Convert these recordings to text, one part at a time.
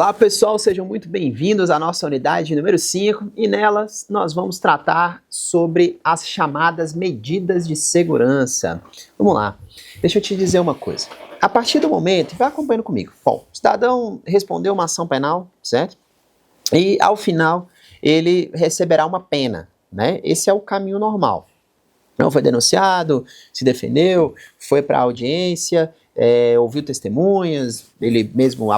Olá pessoal, sejam muito bem-vindos à nossa unidade número 5 e nelas nós vamos tratar sobre as chamadas medidas de segurança. Vamos lá, deixa eu te dizer uma coisa. A partir do momento, vai acompanhando comigo. Bom, o cidadão respondeu uma ação penal, certo? E ao final ele receberá uma pena, né? Esse é o caminho normal. Não foi denunciado, se defendeu, foi para a audiência, ouviu testemunhas, ele mesmo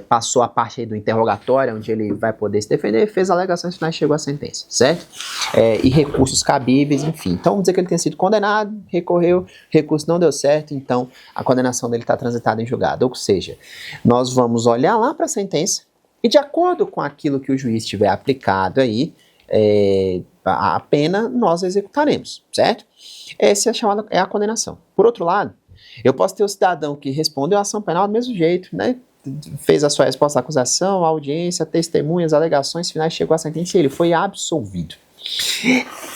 passou a parte aí do interrogatório, onde ele vai poder se defender, fez alegações finais e chegou à sentença, certo? E recursos cabíveis, enfim. Então, vamos dizer que ele tenha sido condenado, recorreu, recurso não deu certo, então a condenação dele está transitada em julgado. Ou seja, nós vamos olhar lá para a sentença e, de acordo com aquilo que o juiz tiver aplicado aí, a pena nós executaremos, certo? Essa é a condenação. Por outro lado, eu posso ter o cidadão que respondeu a ação penal do mesmo jeito, né? Fez a sua resposta à acusação, à audiência, testemunhas, alegações finais, chegou à sentença e ele foi absolvido.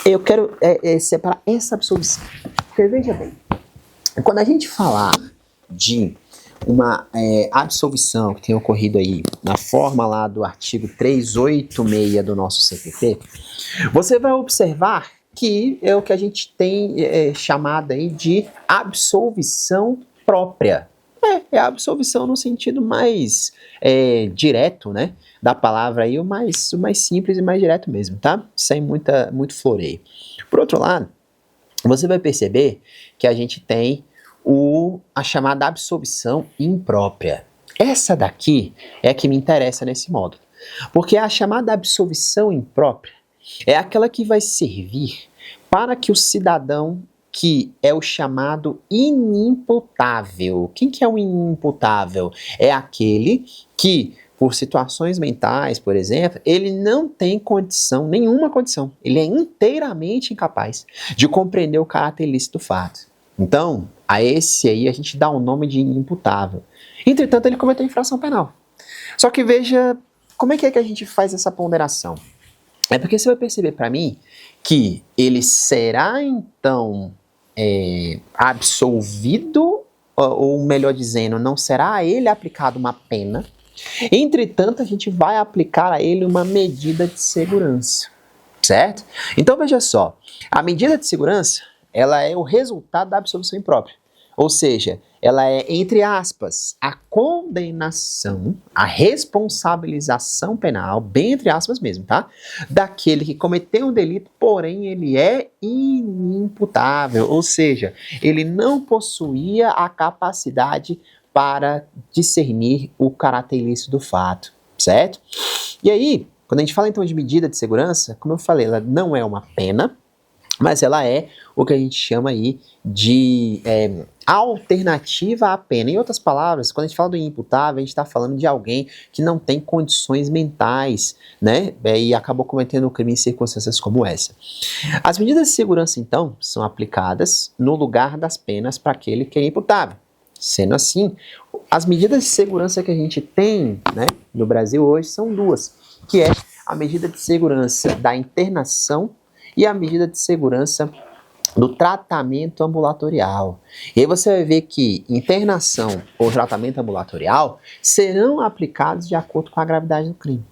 Eu quero separar essa absolvição. Porque veja bem, quando a gente falar de uma absolvição que tem ocorrido aí na forma lá do artigo 386 do nosso CPP, você vai observar que é o que a gente tem chamado aí de absolvição própria. É a absolvição no sentido mais direto, né, da palavra aí, o mais simples e mais direto mesmo, tá? Sem muito floreio. Por outro lado, você vai perceber que a gente tem a chamada absolvição imprópria. Essa daqui é a que me interessa nesse módulo, porque a chamada absolvição imprópria é aquela que vai servir para que o cidadão que é o chamado inimputável. Quem que é o inimputável? É aquele que, por situações mentais, por exemplo, ele não tem condição, nenhuma condição, ele é inteiramente incapaz de compreender o caráter ilícito do fato. Então, a esse aí a gente dá o nome de inimputável. Entretanto, ele cometeu infração penal. Só que veja, como é que a gente faz essa ponderação? É porque você vai perceber para mim que ele será, então, absolvido, ou melhor dizendo, não será a ele aplicada uma pena. Entretanto, a gente vai aplicar a ele uma medida de segurança, certo? Então, veja só, a medida de segurança, ela é o resultado da absolvição imprópria. Ou seja, ela é, entre aspas, a condenação, a responsabilização penal, bem entre aspas mesmo, tá? Daquele que cometeu um delito, porém ele é inimputável, ou seja, ele não possuía a capacidade para discernir o caráter ilícito do fato, certo? E aí, quando a gente fala então de medida de segurança, como eu falei, ela não é uma pena, mas ela é o que a gente chama aí de alternativa à pena. Em outras palavras, quando a gente fala do inimputável, a gente está falando de alguém que não tem condições mentais, né? E acabou cometendo um crime em circunstâncias como essa. As medidas de segurança, então, são aplicadas no lugar das penas para aquele que é imputável. Sendo assim, as medidas de segurança que a gente tem, né, no Brasil hoje são duas, que é a medida de segurança da internação e a medida de segurança do tratamento ambulatorial. E aí você vai ver que internação ou tratamento ambulatorial serão aplicados de acordo com a gravidade do crime.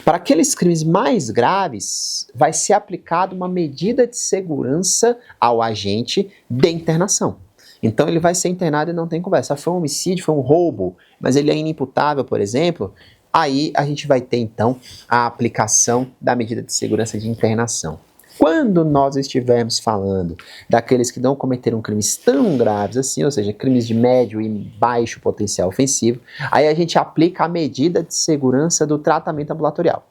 Para aqueles crimes mais graves, vai ser aplicada uma medida de segurança ao agente de internação. Então ele vai ser internado e não tem conversa. Foi um homicídio, foi um roubo, mas ele é inimputável, por exemplo. Aí a gente vai ter então a aplicação da medida de segurança de internação. Quando nós estivermos falando daqueles que não cometeram crimes tão graves assim, ou seja, crimes de médio e baixo potencial ofensivo, aí a gente aplica a medida de segurança do tratamento ambulatorial.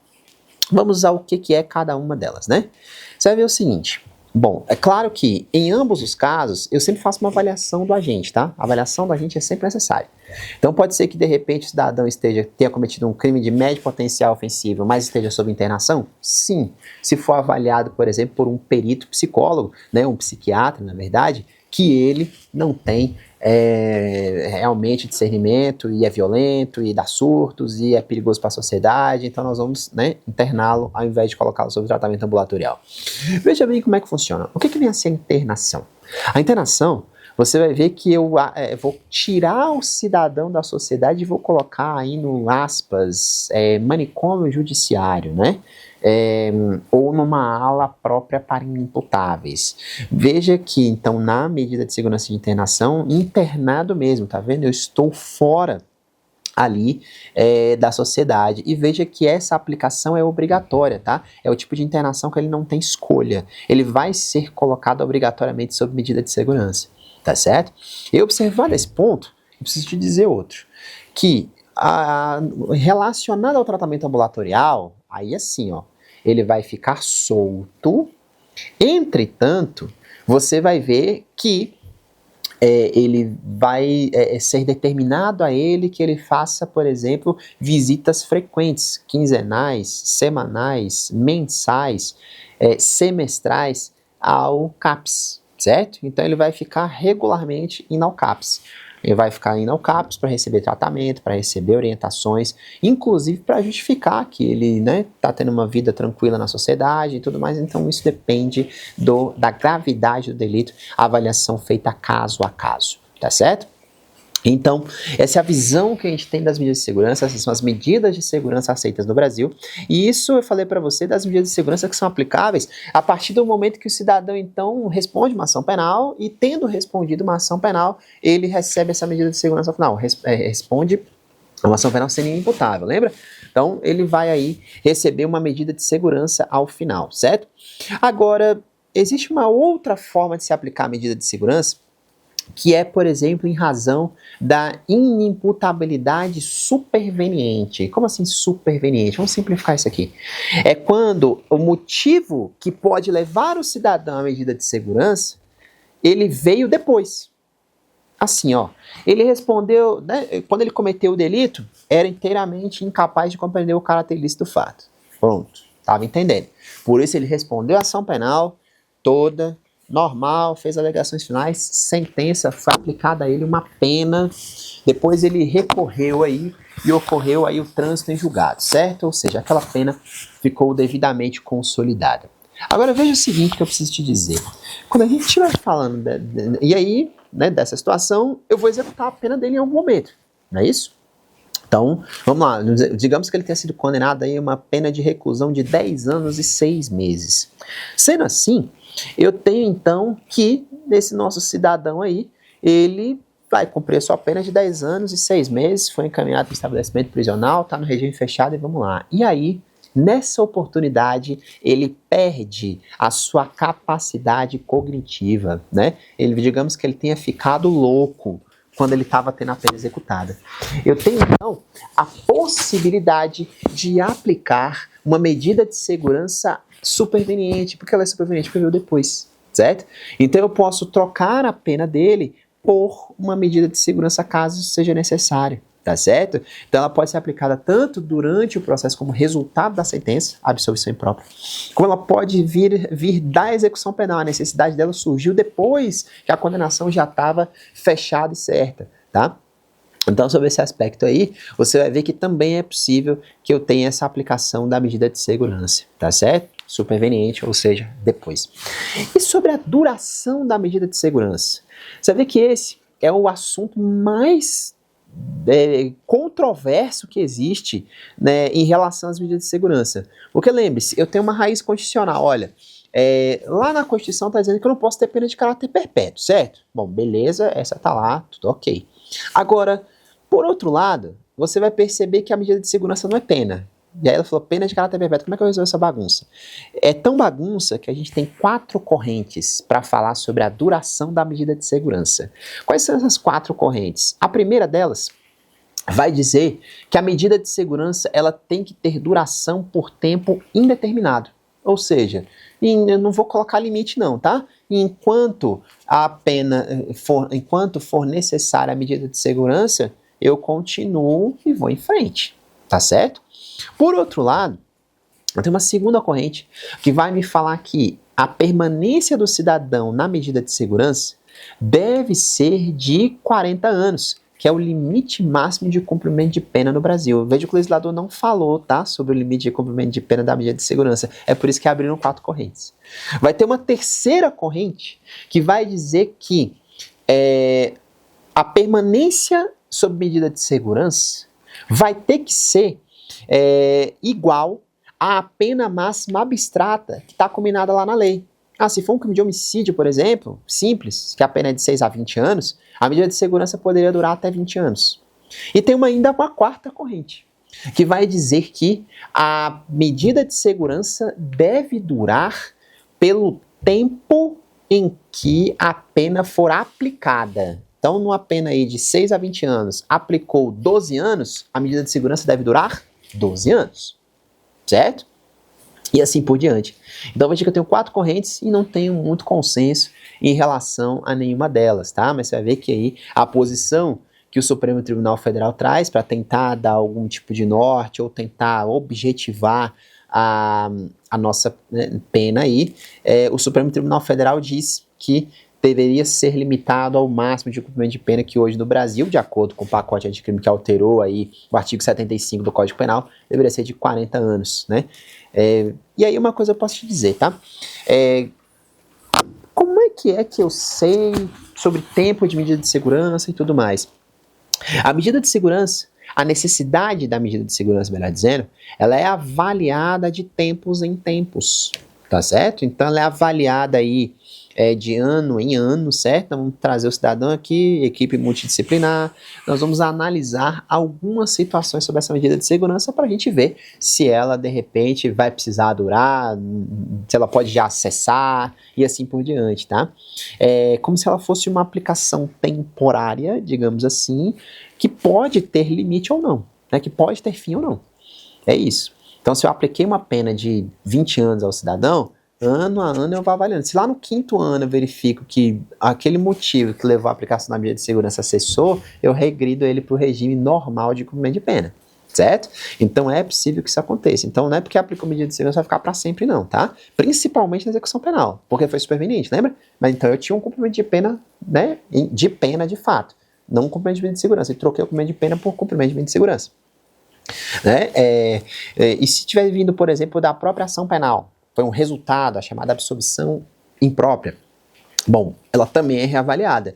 Vamos usar o que é cada uma delas, né? Você vai ver o seguinte. Bom, é claro que em ambos os casos eu sempre faço uma avaliação do agente, tá? A avaliação do agente é sempre necessária. Então pode ser que de repente o cidadão tenha cometido um crime de médio potencial ofensivo, mas esteja sob internação? Sim. Se for avaliado, por exemplo, por um perito psicólogo, né, um psiquiatra, na verdade, que ele não tem realmente discernimento e é violento e dá surtos e é perigoso para a sociedade, então nós vamos, né, interná-lo ao invés de colocá-lo sob tratamento ambulatorial. Veja bem como é que funciona. O que vem a ser a internação? A internação você vai ver que eu vou tirar o cidadão da sociedade e vou colocar aí no aspas, manicômio judiciário, né? Ou numa ala própria para inimputáveis. Veja que, então, na medida de segurança de internação, internado mesmo, tá vendo? Eu estou fora ali da sociedade. E veja que essa aplicação é obrigatória, tá? É o tipo de internação que ele não tem escolha. Ele vai ser colocado obrigatoriamente sob medida de segurança, tá certo? E observando esse ponto, eu preciso te dizer outro, que relacionado ao tratamento ambulatorial, aí assim, ó, ele vai ficar solto. Entretanto, você vai ver que ele vai ser determinado a ele que ele faça, por exemplo, visitas frequentes, quinzenais, semanais, mensais, semestrais ao CAPS, certo? Então ele vai ficar regularmente indo ao CAPS. Ele vai ficar indo ao CAPS para receber tratamento, para receber orientações, inclusive para justificar que ele está tendo uma vida tranquila na sociedade e tudo mais. Então isso depende da gravidade do delito, a avaliação feita caso a caso, tá certo? Então, essa é a visão que a gente tem das medidas de segurança, essas são as medidas de segurança aceitas no Brasil, e isso eu falei para você das medidas de segurança que são aplicáveis a partir do momento que o cidadão, então, responde uma ação penal, e tendo respondido uma ação penal, ele recebe essa medida de segurança final, responde uma ação penal sendo inimputável, lembra? Então, ele vai aí receber uma medida de segurança ao final, certo? Agora, existe uma outra forma de se aplicar a medida de segurança, que é, por exemplo, em razão da inimputabilidade superveniente. Como assim superveniente? Vamos simplificar isso aqui. É quando o motivo que pode levar o cidadão à medida de segurança, ele veio depois. Assim, ó, ele respondeu, né, quando ele cometeu o delito, era inteiramente incapaz de compreender o caráter ilícito do fato. Pronto, estava entendendo. Por isso ele respondeu a ação penal toda, normal, fez alegações finais, sentença, foi aplicada a ele uma pena, depois ele recorreu aí e ocorreu aí o trânsito em julgado, certo? Ou seja, aquela pena ficou devidamente consolidada. Agora veja o seguinte que eu preciso te dizer. Quando a gente estiver falando, e aí, né, dessa situação, eu vou executar a pena dele em algum momento, não é isso? Então, vamos lá, digamos que ele tenha sido condenado aí a uma pena de reclusão de 10 anos e 6 meses. Sendo assim, eu tenho então que, nesse nosso cidadão aí, ele vai cumprir a sua pena de 10 anos e 6 meses, foi encaminhado para o estabelecimento prisional, está no regime fechado e vamos lá. E aí, nessa oportunidade, ele perde a sua capacidade cognitiva, né? Ele, digamos que ele tenha ficado louco quando ele estava tendo a pena executada. Eu tenho, então, a possibilidade de aplicar uma medida de segurança superveniente. Por que ela é superveniente? Porque veio depois, certo? Então eu posso trocar a pena dele por uma medida de segurança caso seja necessário, tá certo? Então ela pode ser aplicada tanto durante o processo como resultado da sentença, absolvição imprópria, como ela pode vir da execução penal. A necessidade dela surgiu depois que a condenação já estava fechada e certa, tá? Então, sobre esse aspecto aí, você vai ver que também é possível que eu tenha essa aplicação da medida de segurança, tá certo? Superveniente, ou seja, depois. E sobre a duração da medida de segurança? Você vê que esse é o assunto mais controverso que existe, né, em relação às medidas de segurança. Porque lembre-se, eu tenho uma raiz constitucional, olha, lá na Constituição está dizendo que eu não posso ter pena de caráter perpétuo, certo? Bom, beleza, essa tá lá, tudo ok. Agora, por outro lado, você vai perceber que a medida de segurança não é pena. E aí ela falou, pena de caráter perpétuo, como é que eu resolvo essa bagunça? É tão bagunça que a gente tem 4 correntes para falar sobre a duração da medida de segurança. Quais são essas 4 correntes? A primeira delas vai dizer que a medida de segurança ela tem que ter duração por tempo indeterminado. Ou seja, eu não vou colocar limite não, tá? Enquanto for necessária a medida de segurança, eu continuo e vou em frente, tá certo? Por outro lado, eu tenho uma segunda corrente que vai me falar que a permanência do cidadão na medida de segurança deve ser de 40 anos, que é o limite máximo de cumprimento de pena no Brasil. Veja que o legislador não falou, tá, sobre o limite de cumprimento de pena da medida de segurança. É por isso que abriram 4 correntes. Vai ter uma terceira corrente que vai dizer que a permanência sob medida de segurança vai ter que ser igual à pena máxima abstrata que está combinada lá na lei. Se for um crime de homicídio, por exemplo, simples, que a pena é de 6 a 20 anos, a medida de segurança poderia durar até 20 anos. E tem ainda uma quarta corrente, que vai dizer que a medida de segurança deve durar pelo tempo em que a pena for aplicada. Então, numa pena aí de 6 a 20 anos, aplicou 12 anos, a medida de segurança deve durar 12 anos, certo? E assim por diante. Então, veja que eu tenho 4 correntes e não tenho muito consenso em relação a nenhuma delas, tá? Mas você vai ver que aí a posição que o Supremo Tribunal Federal traz para tentar dar algum tipo de norte ou tentar objetivar a nossa pena aí, o Supremo Tribunal Federal diz que deveria ser limitado ao máximo de cumprimento de pena que hoje no Brasil, de acordo com o pacote anticrime que alterou aí o artigo 75 do Código Penal, deveria ser de 40 anos, né? E aí uma coisa eu posso te dizer, tá? Como é que eu sei sobre tempo de medida de segurança e tudo mais? A medida de segurança, a necessidade da medida de segurança, melhor dizendo, ela é avaliada de tempos em tempos, tá certo? Então ela é avaliada aí de ano em ano, certo? Então, vamos trazer o cidadão aqui, equipe multidisciplinar, nós vamos analisar algumas situações sobre essa medida de segurança para a gente ver se ela, de repente, vai precisar durar, se ela pode já cessar e assim por diante, tá? Como se ela fosse uma aplicação temporária, digamos assim, que pode ter limite ou não, né? Que pode ter fim ou não. É isso. Então, se eu apliquei uma pena de 20 anos ao cidadão, ano a ano eu vou avaliando. Se lá no 5º ano eu verifico que aquele motivo que levou à aplicação da medida de segurança cessou, eu regrido ele para o regime normal de cumprimento de pena, certo? Então é possível que isso aconteça. Então não é porque aplicou medida de segurança vai ficar para sempre não, tá? Principalmente na execução penal, porque foi superveniente, lembra? Mas então eu tinha um cumprimento de pena, né? De pena de fato, não um cumprimento de medida de segurança. E troquei o cumprimento de pena por cumprimento de medida de segurança. Né? E se tiver vindo, por exemplo, da própria ação penal, foi um resultado, a chamada absolvição imprópria. Bom, ela também é reavaliada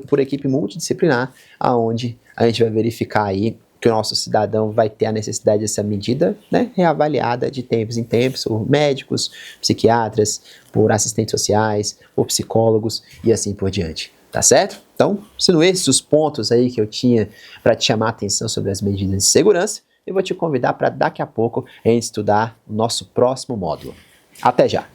por equipe multidisciplinar, aonde a gente vai verificar aí que o nosso cidadão vai ter a necessidade dessa medida, né, reavaliada de tempos em tempos por médicos, psiquiatras, por assistentes sociais, por psicólogos e assim por diante. Tá certo? Então, sendo esses os pontos aí que eu tinha para te chamar a atenção sobre as medidas de segurança, eu vou te convidar para daqui a pouco a gente estudar o nosso próximo módulo. Até já!